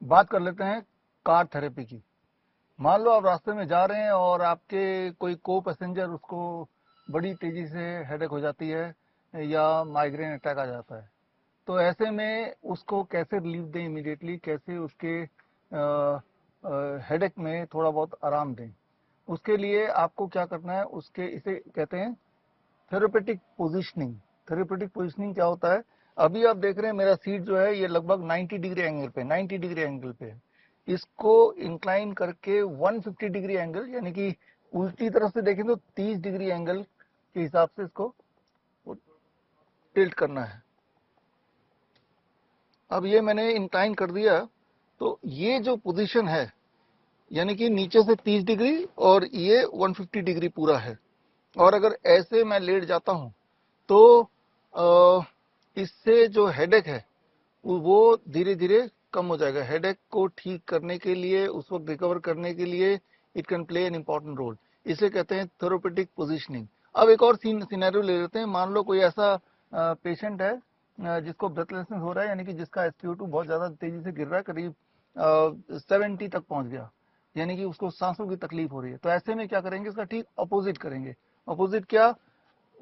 बात कर लेते हैं कार थेरेपी की। मान लो आप रास्ते में जा रहे हैं और आपके कोई को पैसेंजर, उसको बड़ी तेजी से हेडेक हो जाती है या माइग्रेन अटैक आ जाता है। तो ऐसे में उसको कैसे रिलीफ दें इमीडिएटली, कैसे उसके हेडेक में थोड़ा बहुत आराम दें। उसके लिए आपको क्या करना है, उसके इसे कहते हैं थेरेपेटिक पोजीशनिंग। थेरेपेटिक पोजीशनिंग क्या होता है? अभी आप देख रहे हैं मेरा सीट जो है ये लगभग 90 डिग्री एंगल पे, 90 डिग्री एंगल पे है। इसको इंक्लाइन करके 150 डिग्री एंगल, यानी कि उल्टी तरफ से देखें तो 30 डिग्री एंगल के हिसाब से इसको टिल्ट करना है। अब ये मैंने इंक्लाइन कर दिया, तो ये जो पोजीशन है यानी कि नीचे से 30 डिग्री और ये 150 डिग्री पूरा है। और अगर ऐसे मैं लेट जाता हूं तो इससे जो हेडेक है वो धीरे धीरे कम हो जाएगा। हेडेक को ठीक करने के लिए, उस वक्त रिकवर करने के लिए it can play an important role. इसे कहते हैं थेरेपेटिक पोजीशनिंग। अब एक और सिनेरियो ले लेते हैं। मान लो कोई ऐसा पेशेंट है जिसको ब्रेथलेसनेस हो रहा है, यानी कि जिसका SpO2 बहुत ज्यादा तेजी से गिर रहा है, करीब 70 तक पहुंच गया, यानी कि उसको सांसों की तकलीफ हो रही है। तो ऐसे में क्या करेंगे, इसका ठीक अपोजिट करेंगे। अपोजिट क्या?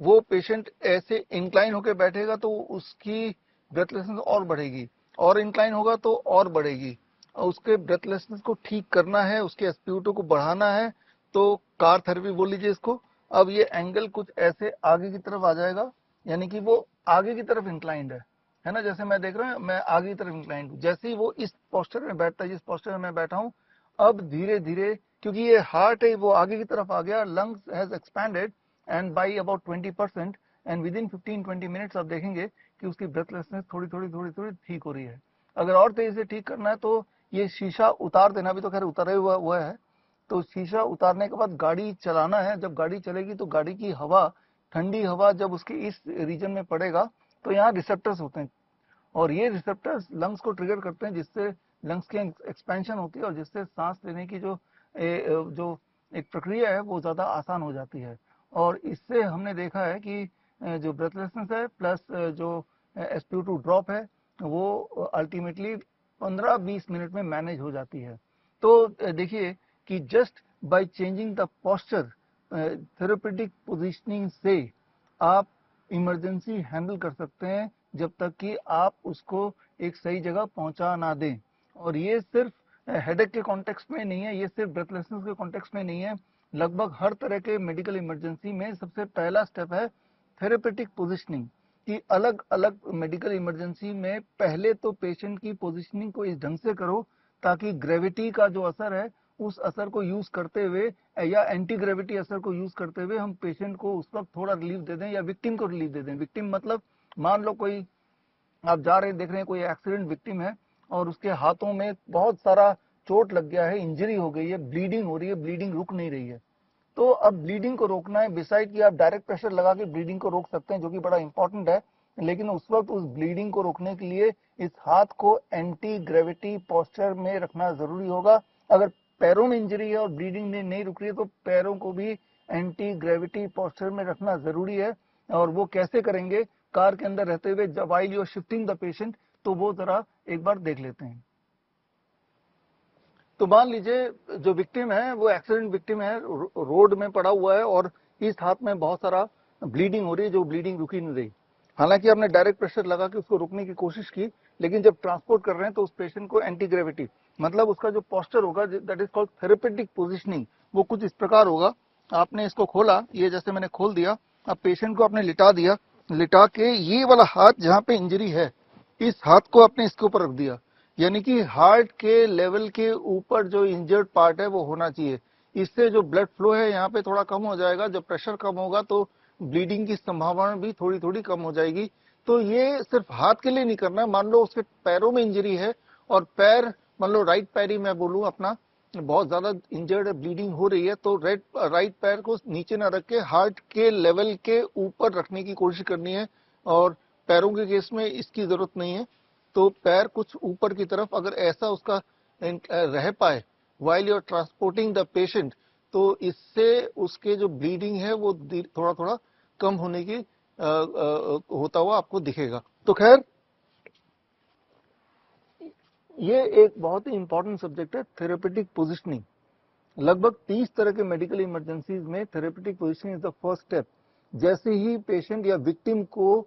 वो पेशेंट ऐसे इंक्लाइन होकर बैठेगा तो उसकी ब्रेथलेसनेस और बढ़ेगी, और इंक्लाइन होगा तो और बढ़ेगी। और उसके ब्रेथलेसनेस को ठीक करना है, उसके SpO2 को बढ़ाना है, तो कार थेरेपी बोल लीजिए इसको। अब ये एंगल कुछ ऐसे आगे की तरफ आ जाएगा, यानी कि वो आगे की तरफ इंक्लाइंड है ना। जैसे मैं देख रहा हूँ, मैं आगे की तरफ इंक्लाइंड हूँ। जैसे ही वो इस पोस्टर में बैठता है, जिस पोस्टर में मैं बैठा हूँ, अब धीरे धीरे, क्योंकि ये हार्ट है वो आगे की तरफ आ गया, lungs has expanded and by about 20%, and with in 15-20 minutes आप देखेंगे कि उसकी ब्रेथलेसनेस थोड़ी थोड़ी थोड़ी थोड़ी ठीक हो रही है। अगर और तेजी से ठीक करना है तो ये शीशा उतार देना, भी तो खैर उतारे हुआ है। तो शीशा उतारने के बाद गाड़ी चलाना है। जब गाड़ी चलेगी तो गाड़ी की हवा, ठंडी हवा जब उसके इस रीजन में पड़ेगा तो यहाँ रिसेप्टर्स होते हैं, और ये रिसेप्टर्स लंग्स को ट्रिगर करते हैं, जिससे लंग्स की एक्सपेंशन होती है और जिससे सांस लेने की जो एक प्रक्रिया है वो ज़्यादा आसान हो जाती है। और इससे हमने देखा है कि जो ब्रेथलेसनेस है प्लस जो SpO2 ड्रॉप है वो अल्टीमेटली 15-20 मिनट में मैनेज हो जाती है। तो देखिए कि just by changing the posture, therapeutic positioning से आप इमरजेंसी हैंडल कर सकते हैं, जब तक कि आप उसको एक सही जगह पहुंचा ना दें। और ये सिर्फ हेडेक के कॉन्टेक्स्ट में नहीं है, ये सिर्फ ब्रेथलेसनेस के कॉन्टेक्स्ट में नहीं है। लगभग हर तरह के मेडिकल इमरजेंसी में सबसे पहला स्टेप है थेरेपेटिक पोजीशनिंग। कि अलग अलग मेडिकल इमरजेंसी में पहले तो पेशेंट की पोजीशनिंग को इस ढंग से करो ताकि ग्रेविटी का जो असर है उस असर को यूज करते हुए, या एंटी ग्रेविटी असर को यूज करते हुए हम पेशेंट को उस वक्त थोड़ा रिलीफ दे दें, या विक्टिम को रिलीफ दे दें। विक्टिम मतलब, मान लो कोई आप जा रहे हैं, देख रहे हैं कोई एक्सीडेंट विक्टिम है और उसके हाथों में बहुत सारा चोट लग गया है, इंजरी हो गई है, ब्लीडिंग हो रही है, ब्लीडिंग रुक नहीं रही है। तो अब ब्लीडिंग को रोकना है। बिसाइड कि आप डायरेक्ट प्रेशर लगा के ब्लीडिंग को रोक सकते हैं, जो कि बड़ा इंपॉर्टेंट है, लेकिन उस वक्त उस ब्लीडिंग को रोकने के लिए इस हाथ को एंटी ग्रेविटी पोस्चर में रखना जरूरी होगा। अगर पैरों में इंजरी है और ब्लीडिंग नहीं रुक रही है तो पैरों को भी एंटी ग्रेविटी पोस्चर में रखना जरूरी है। और वो कैसे करेंगे, कार के अंदर रहते हुए जब while you are shifting the patient, तो वो जरा एक बार देख लेते हैं। तो मान लीजिए जो विक्टिम है वो एक्सीडेंट विक्टिम है, रोड में पड़ा हुआ है और इस हाथ में बहुत सारा ब्लीडिंग हो रही है, जो ब्लीडिंग रुकी नहीं रही। हालांकि आपने डायरेक्ट प्रेशर लगा के उसको रोकने की कोशिश की, लेकिन जब ट्रांसपोर्ट कर रहे हैं तो उस पेशेंट को एंटी ग्रेविटी, मतलब उसका जो पोस्चर होगा, that is called therapeutic positioning, वो कुछ इस प्रकार होगा। आपने इसको खोला, ये जैसे मैंने खोल दिया, अब पेशेंट को आपने लिटा दिया, लिटा के ये वाला हाथ जहां पे इंजरी है, इस हाथ को आपने इसके ऊपर रख दिया, यानी कि हार्ट के लेवल के ऊपर जो इंजर्ड पार्ट है वो होना चाहिए। इससे जो ब्लड फ्लो है यहाँ पे थोड़ा कम हो जाएगा। जब प्रेशर कम होगा तो ब्लीडिंग की संभावना भी थोड़ी थोड़ी कम हो जाएगी। तो ये सिर्फ हाथ के लिए नहीं करना है। मान लो उसके पैरों में इंजरी है और पैर, मान लो राइट पैर ही मैं बोलूं अपना, बहुत ज्यादा इंजर्ड है, ब्लीडिंग हो रही है, तो राइट पैर को नीचे ना रख के हार्ट के लेवल के ऊपर रखने की कोशिश करनी है। और पैरों के केस में इसकी जरूरत नहीं है। तो पैर कुछ ऊपर की तरफ अगर ऐसा उसका रह पाए while you are transporting the patient, तो इससे उसके जो ब्लीडिंग है वो थोड़ा थोड़ा कम होने की होता हुआ आपको दिखेगा। तो खैर ये एक बहुत ही इंपॉर्टेंट सब्जेक्ट है, थेरेपेटिक पोजिशनिंग। लगभग 30 तरह के मेडिकल इमरजेंसीज में therapeutic positioning is the first step. जैसे ही पेशेंट या विक्टिम को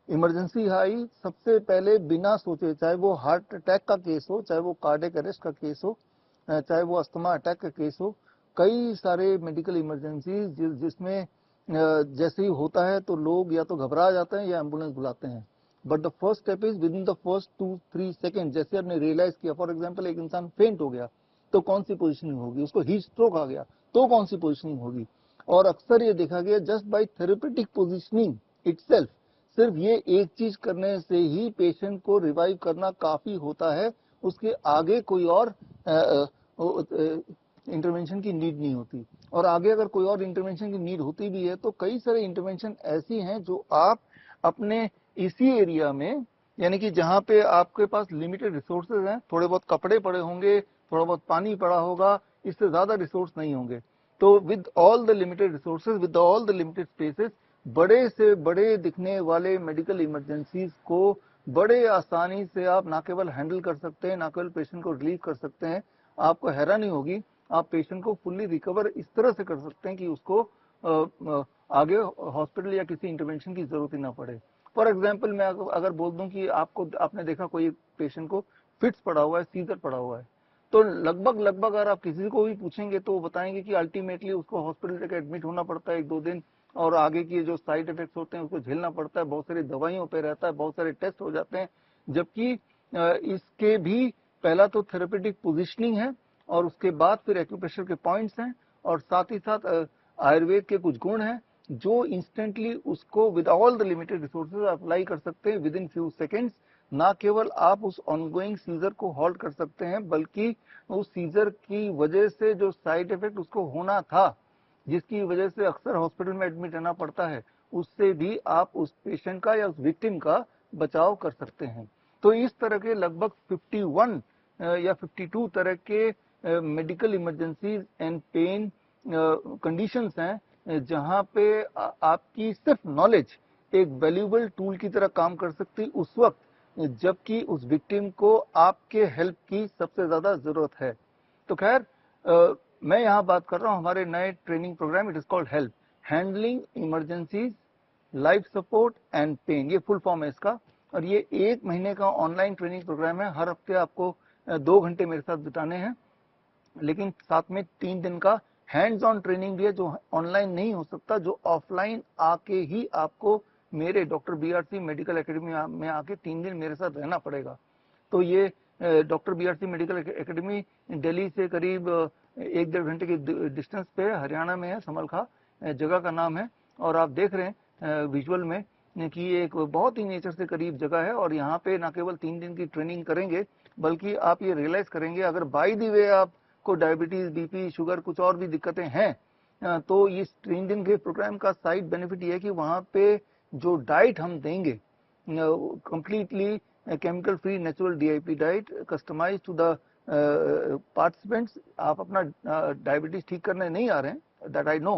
इमरजेंसी आई, सबसे पहले बिना सोचे, चाहे वो हार्ट अटैक का केस हो, चाहे वो कार्डियक अरेस्ट का केस हो, चाहे वो अस्थमा अटैक का केस हो, कई सारे मेडिकल इमरजेंसीज जिसमें जैसे ही होता है तो लोग या तो घबरा जाते हैं या एम्बुलेंस बुलाते हैं। But the first step is with in the first 2-3 second, जैसे आपने रियलाइज किया, फॉर एग्जाम्पल एक इंसान फेंट हो गया तो कौन सी पोजिशनिंग होगी, उसको हीट स्ट्रोक आ गया तो कौन सी पोजिशनिंग होगी। और अक्सर ये देखा गया just by therapeutic positioning itself, सिर्फ ये एक चीज करने से ही पेशेंट को रिवाइव करना काफी होता है, उसके आगे कोई और इंटरवेंशन की नीड नहीं होती। और आगे अगर कोई और इंटरवेंशन की नीड होती भी है तो कई सारे इंटरवेंशन ऐसी हैं जो आप अपने इसी एरिया में, यानी कि जहां पे आपके पास लिमिटेड रिसोर्सेज हैं, थोड़े बहुत कपड़े पड़े होंगे, थोड़ा बहुत पानी पड़ा होगा, इससे ज्यादा रिसोर्स नहीं होंगे, तो with all the limited resources, with all the limited spaces, बड़े से बड़े दिखने वाले मेडिकल इमरजेंसीज को बड़े आसानी से आप ना केवल हैंडल कर सकते हैं, ना केवल पेशेंट को रिलीव कर सकते हैं, आपको हैरानी होगी, आप पेशेंट को फुल्ली रिकवर इस तरह से कर सकते हैं कि उसको आगे हॉस्पिटल या किसी इंटरवेंशन की जरूरत ही ना पड़े। फॉर एग्जाम्पल मैं अगर बोल दूं कि आपने देखा कोई पेशेंट को फिट्स पड़ा हुआ है, सीजर पड़ा हुआ है, तो लगभग अगर आप किसी को भी पूछेंगे तो वो बताएंगे कि अल्टीमेटली उसको हॉस्पिटल तक एडमिट होना पड़ता है 1-2 दिन, और आगे की जो साइड इफेक्ट्स होते हैं उसको झेलना पड़ता है, बहुत सारी दवाइयों पे रहता है, बहुत सारे टेस्ट हो जाते हैं। जबकि इसके भी पहला तो थेरेपेटिक पोजिशनिंग है, और उसके बाद फिर एक्यूप्रेशर के पॉइंट्स हैं, और साथ ही साथ आयुर्वेद के कुछ गुण हैं जो इंस्टेंटली उसको with all the limited resources apply कर सकते हैं विद इन फ्यू सेकेंड्स। ना केवल आप उस ऑनगोइंग सीजर को हॉल्ट कर सकते हैं, बल्कि उस सीजर की वजह से जो साइड इफेक्ट उसको होना था, जिसकी वजह से अक्सर हॉस्पिटल में एडमिट रहना पड़ता है, उससे भी आप उस पेशेंट का या उस विक्टिम का बचाव कर सकते हैं। तो इस तरह के लगभग 51 या 52 तरह के medical emergencies and pain conditions हैं जहां पे आपकी सिर्फ नॉलेज एक वैल्यूएबल टूल की तरह काम कर सकती उस वक्त जबकि उस विक्टिम को आपके हेल्प की सबसे ज्यादा जरूरत है। तो खैर, मैं यहाँ बात कर रहा हूँ हमारे नए training program, it is called help, handling emergencies, life support and pain, ये फुल फॉर्म है इसका। और ये 1 महीने का ऑनलाइन ट्रेनिंग प्रोग्राम है। हर हफ्ते आपको 2 घंटे मेरे साथ बिताने हैं, लेकिन साथ में 3 दिन का हैंड्स ऑन ट्रेनिंग भी है जो ऑनलाइन नहीं हो सकता, जो ऑफलाइन आके ही आपको मेरे डॉक्टर बीआरसी मेडिकल एकेडमी में आके 3 दिन मेरे साथ रहना पड़ेगा। तो ये doctor BRC medical academy Delhi से करीब 1-1.5 घंटे की डिस्टेंस पे हरियाणा में है, समलखा जगह का नाम है। और आप देख रहे हैं विजुअल में कि एक बहुत ही नेचर से करीब जगह है, और यहाँ पे ना केवल 3 दिन की ट्रेनिंग करेंगे, बल्कि आप ये रियलाइज करेंगे अगर बाय द वे आपको डायबिटीज, बीपी, शुगर, कुछ और भी दिक्कतें हैं, तो इस 3 दिन के प्रोग्राम का साइड बेनिफिट ये है कि वहाँ पे जो डाइट हम देंगे, completely chemical free natural DIP diet customize to the participants. आप अपना डायबिटीज ठीक करने नहीं आ रहे हैं, दैट आई नो,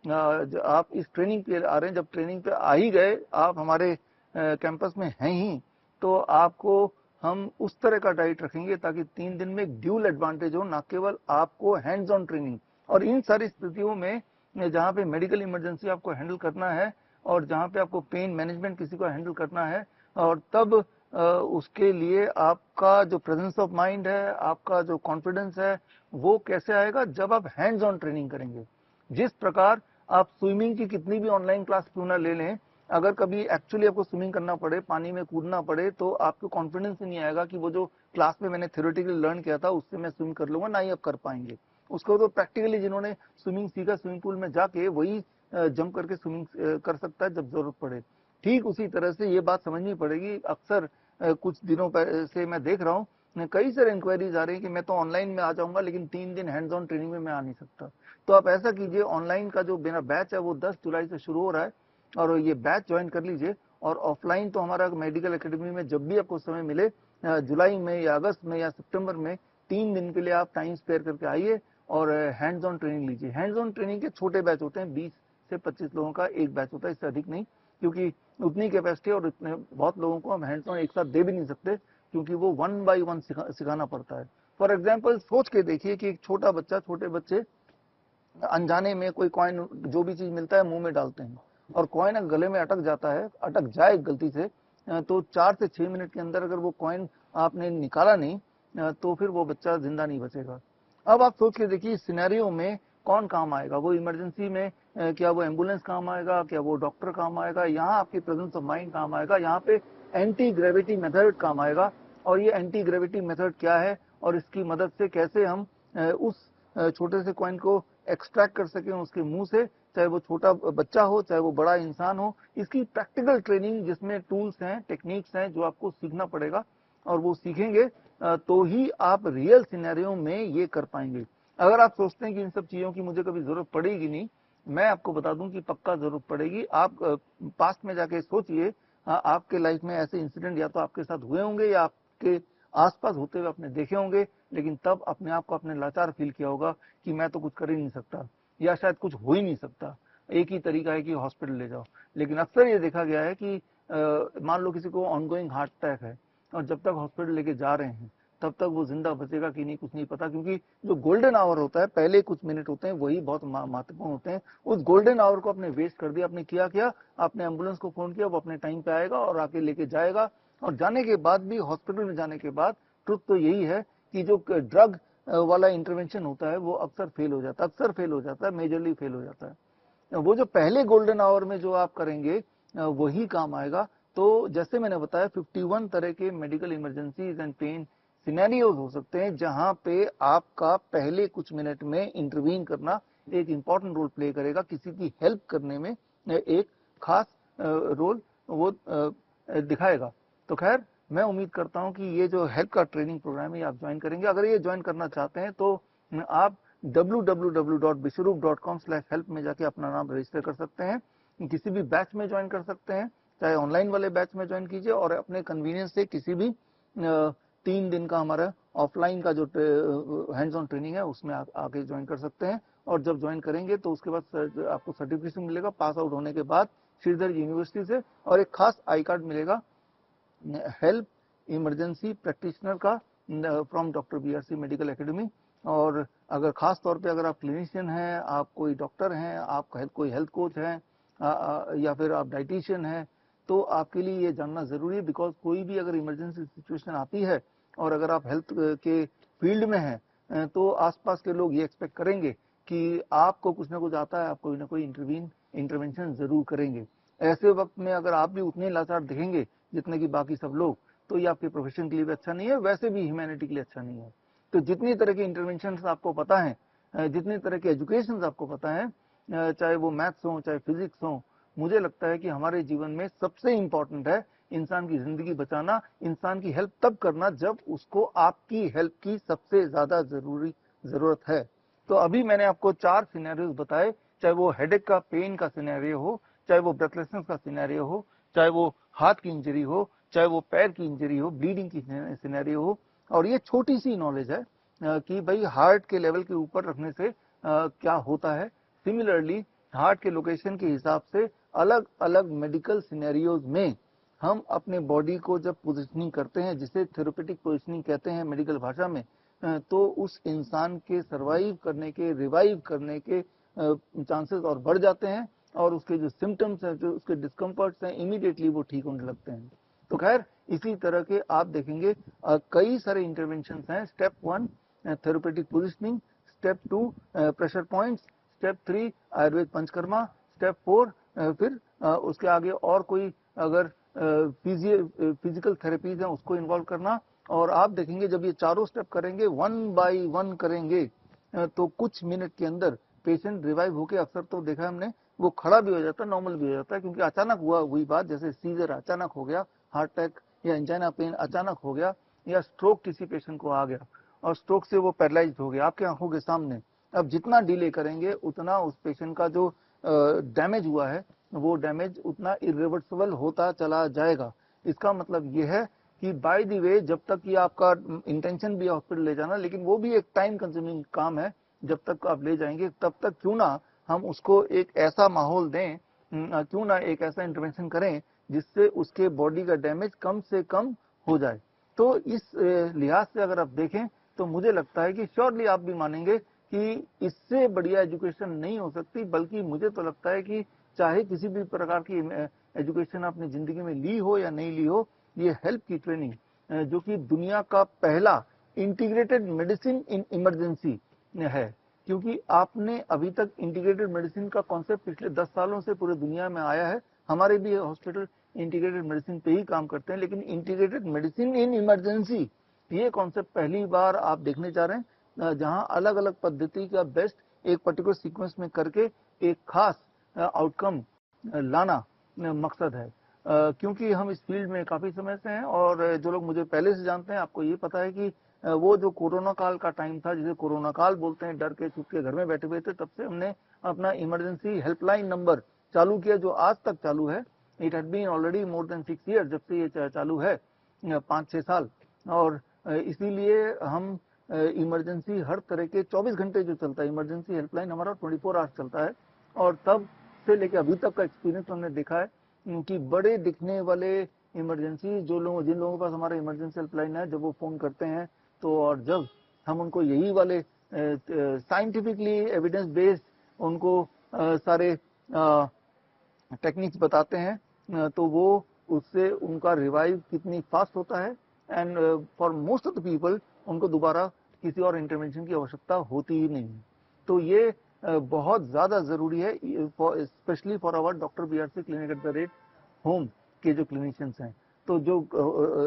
आप इस ट्रेनिंग पे आ रहे हैं। जब ट्रेनिंग पे आ ही गए, आप हमारे कैंपस में हैं ही, तो आपको हम उस तरह का डाइट रखेंगे ताकि 3 दिन में एक ड्यूल एडवांटेज हो, ना केवल आपको हैंड्स ऑन ट्रेनिंग। और इन सारी स्थितियों में जहां पे मेडिकल इमरजेंसी आपको हैंडल करना है, और जहां पे आपको पेन मैनेजमेंट किसी को हैंडल करना है, और तब उसके लिए आपका जो प्रेजेंस ऑफ माइंड है, आपका जो कॉन्फिडेंस है, वो कैसे आएगा, जब आप हैंड्स ऑन ट्रेनिंग करेंगे। जिस प्रकार आप स्विमिंग की कितनी भी ऑनलाइन क्लास क्यों ना ले लें, अगर कभी एक्चुअली आपको स्विमिंग करना पड़े, पानी में कूदना पड़े, तो आपको कॉन्फिडेंस ही नहीं आएगा कि वो जो क्लास में मैंने थ्योरेटिकली लर्न किया था उससे मैं स्विम कर लूंगा, ना ही आप कर पाएंगे उसको। तो प्रैक्टिकली जिन्होंने स्विमिंग सीखा, स्विमिंग पूल में जाके वही जंप करके स्विमिंग कर सकता है जब जरूरत पड़े। ठीक उसी तरह से ये बात समझनी पड़ेगी। अक्सर कुछ दिनों से मैं देख रहा हूँ कई सारे इंक्वायरीज आ रही है कि मैं तो ऑनलाइन में आ जाऊंगा, लेकिन 3 दिन हैंड्स ऑन ट्रेनिंग में मैं आ नहीं सकता। तो आप ऐसा कीजिए, ऑनलाइन का जो मेरा बैच है वो 10 जुलाई से शुरू हो रहा है, और ये बैच ज्वाइन कर लीजिए। और ऑफलाइन तो हमारा मेडिकल एकेडमी में जब भी आपको समय मिले, जुलाई में या अगस्त में या सितंबर में, 3 दिन के लिए आप टाइम स्पेयर करके आइए और हैंड्स ऑन ट्रेनिंग लीजिए। हैंड्स ऑन ट्रेनिंग के छोटे बैच होते हैं, 20 से 25 लोगों का एक बैच होता है, इससे अधिक नहीं, क्योंकि उतनी कैपेसिटी और इतने बहुत लोगों को हम हैंड्स ऑन एक साथ दे भी नहीं सकते। क्योंकि वो 1 बाय 1 सिखाना पड़ता है। फॉर एग्जाम्पल सोच के देखिए कि एक छोटा बच्चा, छोटे बच्चे अनजाने में कोई कॉइन, जो भी चीज मिलता है मुंह में डालते हैं, और कॉइन अगर गले में अटक जाता है, अटक जाए गलती से, तो 4 से 6 मिनट के अंदर अगर वो कॉइन आपने निकाला नहीं, तो फिर वो बच्चा जिंदा नहीं बचेगा। अब आप सोच के देखिए इस सिनेरियो में कौन काम आएगा? वो इमरजेंसी में क्या वो एम्बुलेंस काम आएगा? क्या वो डॉक्टर काम आएगा? यहाँ आपकी प्रेजेंस ऑफ माइंड काम आएगा, यहाँ पे एंटी ग्रेविटी मेथड काम आएगा। और ये एंटी ग्रेविटी मेथड क्या है और इसकी मदद से कैसे हम उस छोटे से कॉइन को एक्सट्रैक्ट कर सकें उसके मुंह से, चाहे वो छोटा बच्चा हो चाहे वो बड़ा इंसान हो, इसकी प्रैक्टिकल ट्रेनिंग जिसमें टूल्स हैं, टेक्निक्स हैं जो आपको सीखना पड़ेगा, और वो सीखेंगे तो ही आप रियल सिनेरियो में ये कर पाएंगे। अगर आप सोचते हैं कि इन सब चीजों की मुझे कभी जरूरत पड़ेगी नहीं, मैं आपको बता दूं कि पक्का जरूरत पड़ेगी। आप पास्ट में जाके सोचिए, आपके लाइफ में ऐसे इंसिडेंट या तो आपके साथ हुए होंगे या आपके आसपास होते हुए आपने देखे होंगे, लेकिन तब अपने आप को आपने लाचार फील किया होगा कि मैं तो कुछ कर ही नहीं सकता, या शायद कुछ हो ही नहीं सकता। एक ही तरीका है कि हॉस्पिटल ले जाओ। लेकिन अक्सर ये देखा गया है कि मान लो किसी को ऑनगोइंग हार्ट अटैक है, और जब तक हॉस्पिटल लेके जा रहे हैं तब तक वो जिंदा बचेगा कि नहीं कुछ नहीं पता, क्योंकि जो गोल्डन आवर होता है, पहले कुछ मिनट होते हैं, वही बहुत महत्वपूर्ण होते हैं। उस गोल्डन आवर को आपने वेस्ट कर दिया। आपने क्या आपने एम्बुलेंस को फोन किया, वो अपने टाइम पे आएगा और आके लेके जाएगा। और जाने के बाद भी, हॉस्पिटल में जाने के बाद, ट्रुथ तो यही है कि जो ड्रग वाला इंटरवेंशन होता है वो अक्सर फेल हो जाता है, मेजरली फेल हो जाता है। वो जो पहले गोल्डन आवर में जो आप करेंगे वही काम आएगा। तो जैसे मैंने बताया 51 तरह के medical emergencies and pain scenarios हो सकते हैं जहां पे आपका पहले कुछ मिनट में इंटरवीन करना एक इंपॉर्टेंट रोल प्ले करेगा, किसी की हेल्प करने में एक खास रोल वो दिखाएगा। तो खैर, मैं उम्मीद करता हूं कि ये जो हेल्प का ट्रेनिंग प्रोग्राम है आप ज्वाइन करेंगे। अगर ये ज्वाइन करना चाहते हैं तो आप www.bishrup.com/help में जाके अपना नाम रजिस्टर कर सकते हैं। किसी भी बैच में ज्वाइन कर सकते हैं, चाहे ऑनलाइन वाले बैच में ज्वाइन कीजिए, और अपने कन्वीनियंस से किसी भी 3 दिन का हमारा ऑफलाइन का जो हैंड्स ऑन ट्रेनिंग है उसमें आके ज्वाइन कर सकते हैं। और जब ज्वाइन करेंगे तो उसके बाद आपको सर्टिफिकेशन मिलेगा पास आउट होने के बाद श्रीधर यूनिवर्सिटी से, और एक खास आई कार्ड मिलेगा हेल्प इमरजेंसी प्रैक्टिशनर का from doctor BRC medical academy. और अगर खास तौर पे अगर आप क्लिनिशियन हैं, आप कोई डॉक्टर हैं, आप कोई हेल्थ कोच हैं, या फिर आप डाइटिशियन हैं, तो आपके लिए ये जानना जरूरी है। बिकॉज कोई भी अगर इमरजेंसी सिचुएशन आती है और अगर आप हेल्थ के फील्ड में हैं, तो आसपास के लोग ये एक्सपेक्ट करेंगे कि आपको कुछ ना कुछ आता है, आप कोई ना कोई इंटरवेंशन जरूर करेंगे। ऐसे वक्त में अगर आप भी उतने लाचार दिखेंगे जितने की बाकी सब लोग, तो ये आपके प्रोफेशन के लिए भी अच्छा नहीं है, वैसे भी ह्यूमैनिटी के लिए अच्छा नहीं है। तो जितनी तरह के इंटरवेंशन आपको पता है, जितनी तरह के एजुकेशन आपको पता है, चाहे वो मैथ्स हो चाहे फिजिक्स हो, मुझे लगता है कि हमारे जीवन में सबसे इंपॉर्टेंट है इंसान की जिंदगी बचाना, इंसान की हेल्प तब करना जब उसको आपकी हेल्प की सबसे ज्यादा जरूरत है। तो अभी मैंने आपको 4 सिनेरियोज बताए, चाहे वो हेडेक का पेन का सिनेरियो हो, चाहे वो ब्रेथलेसनेस का सिनेरियो हो, चाहे वो हाथ की इंजरी हो, चाहे वो पैर की इंजरी हो, ब्लीडिंग की सिनेरियो हो। और ये छोटी सी नॉलेज है कि भाई हार्ट के लेवल के ऊपर रखने से क्या होता है। सिमिलरली हार्ट के लोकेशन के हिसाब से अलग अलग मेडिकल सिनेरियोज में हम अपने बॉडी को जब पोजिशनिंग करते हैं, जिसे थेरेपेटिक पोजिशनिंग कहते हैं मेडिकल भाषा में, तो उस इंसान के सरवाइव करने के, रिवाइव करने के चांसेस और बढ़ जाते हैं, और उसके जो सिम्टम्स हैं, जो उसके डिस्कम्फर्ट्स हैं, इमीडिएटली वो ठीक होने लगते हैं। तो खैर, इसी तरह के आप देखेंगे कई सारे इंटरवेंशन हैं। Step 1 therapeutic positioning, step 2 pressure points, step 3 Ayurveda panchakarma, step 4 फिर उसके आगे और कोई अगर फिजिकल थेरेपीज हैं उसको इन्वॉल्व करना। और आप देखेंगे जब ये चारों स्टेप करेंगे, 1 बाय 1 करेंगे, तो कुछ मिनट के अंदर पेशेंट रिवाइव होके, अक्सर तो देखा हमने, वो खड़ा भी हो जाता है, नॉर्मल भी हो जाता है। क्योंकि अचानक हुई बात, जैसे सीजर अचानक हो गया, हार्ट अटैक या एंजाइना पेन अचानक हो गया, या स्ट्रोक किसी पेशेंट को आ गया और स्ट्रोक से वो पैरालाइज हो गया आपके आंखों के सामने। अब जितना डिले करेंगे उतना उस पेशेंट का जो डैमेज हुआ है वो डैमेज उतना इरिवर्सिबल होता चला जाएगा। इसका मतलब ये है कि बाय द वे, जब तक कि आपका इंटेंशन भी हॉस्पिटल ले जाना, लेकिन वो भी एक टाइम कंज्यूमिंग काम है। जब तक आप ले जाएंगे तब तक क्यों ना हम उसको एक ऐसा माहौल दें, क्यों ना एक ऐसा इंटरवेंशन करें जिससे उसके बॉडी का डैमेज कम से कम हो जाए। तो इस लिहाज से अगर आप देखें तो मुझे लगता है कि श्योरली आप भी मानेंगे कि इससे बढ़िया एजुकेशन नहीं हो सकती, बल्कि मुझे तो लगता है कि चाहे किसी भी प्रकार की एजुकेशन आपने जिंदगी में ली हो या नहीं ली हो, ये हेल्थ की ट्रेनिंग जो कि दुनिया का पहला इंटीग्रेटेड मेडिसिन इन इमरजेंसी है, क्योंकि आपने अभी तक इंटीग्रेटेड मेडिसिन का कॉन्सेप्ट पिछले 10 सालों से पूरे दुनिया में आया है। हमारे भी हॉस्पिटल इंटीग्रेटेड मेडिसिन पे ही काम करते हैं, लेकिन इंटीग्रेटेड मेडिसिन इन इमरजेंसी ये कॉन्सेप्ट पहली बार आप देखने जा रहे हैं, जहां अलग अलग पद्धति का बेस्ट एक पर्टिकुलर सीक्वेंस में करके एक खास आउटकम लाना मकसद है। क्योंकि हम इस फील्ड में काफी समय से हैं और जो लोग मुझे पहले से जानते हैं, आपको ये पता है कि वो जो कोरोना काल का टाइम था, जिसे कोरोना काल बोलते हैं, डर के छुप के घर में बैठे हुए थे, तब से हमने अपना इमरजेंसी हेल्पलाइन नंबर चालू किया, जो आज तक चालू है। It had been already more than 6 year जब से ये चालू है, 5-6 साल। और इसीलिए हम इमरजेंसी हर तरह के 24 घंटे जो चलता है, इमरजेंसी हेल्पलाइन हमारा 24 आवर्स चलता है। और तब से लेकर अभी तक का एक्सपीरियंस हमने देखा है कि बड़े दिखने वाले इमरजेंसी जिन लोगों के पास हमारा इमरजेंसी हेल्पलाइन है, जब वो फोन करते हैं तो, और जब हम उनको यही वाले साइंटिफिकली एविडेंस बेस्ड उनको सारे टेक्निक्स बताते हैं, तो वो उससे उनका रिवाइव कितनी फास्ट होता है। And for most of the people उनको दोबारा किसी और इंटरवेंशन की आवश्यकता होती ही नहीं। तो ये बहुत ज्यादा जरूरी है, specially for our doctor BRC clinic at the rate home के जो क्लिनिशियंस हैं। तो जो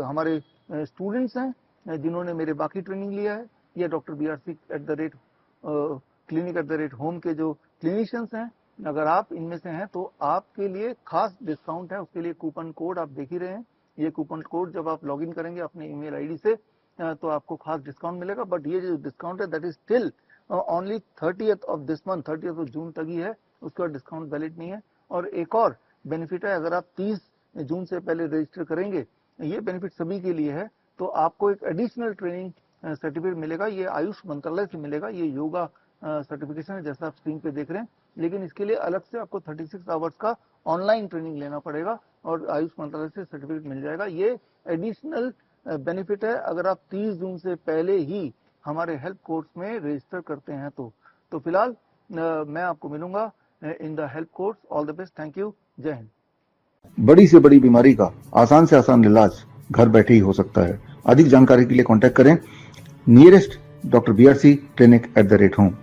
हमारे स्टूडेंट्स हैं जिन्होंने मेरे बाकी ट्रेनिंग लिया है, या doctor BRC eight the rate clinic at the rate home के जो क्लिनिशियंस हैं, अगर आप इनमें से हैं तो आपके लिए खास डिस्काउंट है। उसके लिए कूपन कोड आप देख ही रहे हैं। ये कूपन कोड जब आप लॉगिन करेंगे अपने ईमेल आईडी से, तो आपको खास डिस्काउंट मिलेगा। बट ये जो डिस्काउंट है that is still only 30th of this month, 30th of June तक ही है, उसके बाद डिस्काउंट वैलिड नहीं है। और एक और बेनिफिट है, अगर आप 30 जून से पहले रजिस्टर करेंगे, ये बेनिफिट सभी के लिए है, तो आपको एक एडिशनल ट्रेनिंग सर्टिफिकेट मिलेगा। ये आयुष मंत्रालय से मिलेगा, ये योगा सर्टिफिकेशन है जैसा आप स्क्रीन पे देख रहे हैं। लेकिन इसके लिए अलग से आपको 36 आवर्स का ऑनलाइन ट्रेनिंग लेना पड़ेगा और आयुष मंत्रालय से सर्टिफिकेट मिल जाएगा। ये एडिशनल बेनिफिट है अगर आप 30 जून से पहले ही हमारे हेल्प कोर्स में रजिस्टर करते हैं तो फिलहाल मैं आपको मिलूंगा in the help course. All the best, thank you, जय हिंद। बड़ी से बड़ी बीमारी का आसान से आसान इलाज घर बैठे ही हो सकता है। अधिक जानकारी के लिए कांटेक्ट करें nearest doctor BRC clinic at the rate home.